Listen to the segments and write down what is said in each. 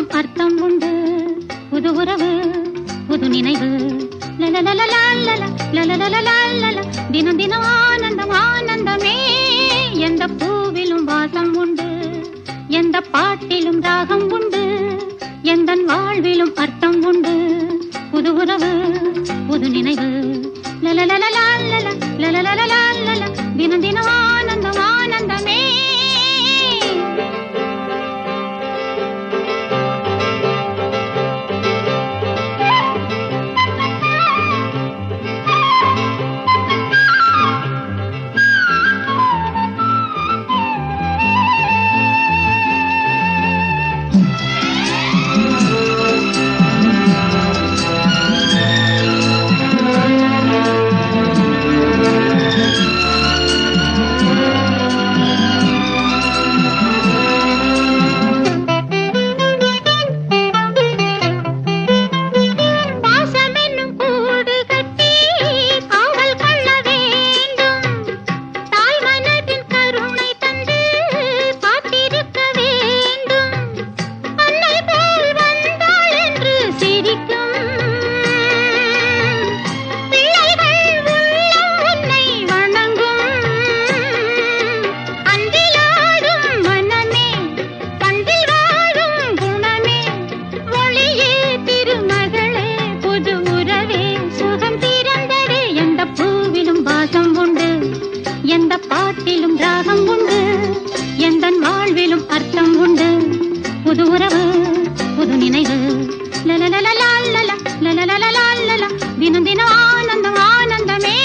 வாழ்விலும் அர்த்தம் உண்டு. புது உறவு புது நினைவு தினம் தினம் ஆனந்தம் ஆனந்தமே. எந்த பூவிலும் வாசம் உண்டு, எந்த பாட்டிலும் ராகம் உண்டு, எந்த வாழ்விலும் அர்த்தம் உண்டு. புது உறவு புது நினைவு தினம் தினம் ஆனந்தம் ஆனந்தமே. எந்த பாட்டிலும் ராகம் உண்டு, எந்த வாழ்விலும் அர்த்தம் உண்டு. புது உறவு புது நினைவு தினம் தினம் ஆனந்தம் ஆனந்தமே.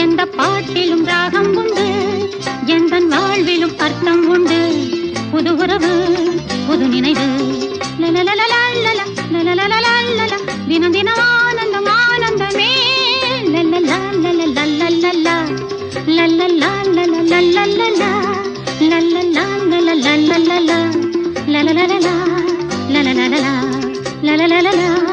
எந்த பாட்டிலும் ராகம் உண்டு, எந்த வாழ்விலும் அர்த்தம் உண்டு. புது உறவு புது நினைவு தினம் தினம் ஆனந்தம் ஆனந்தமே. la la la la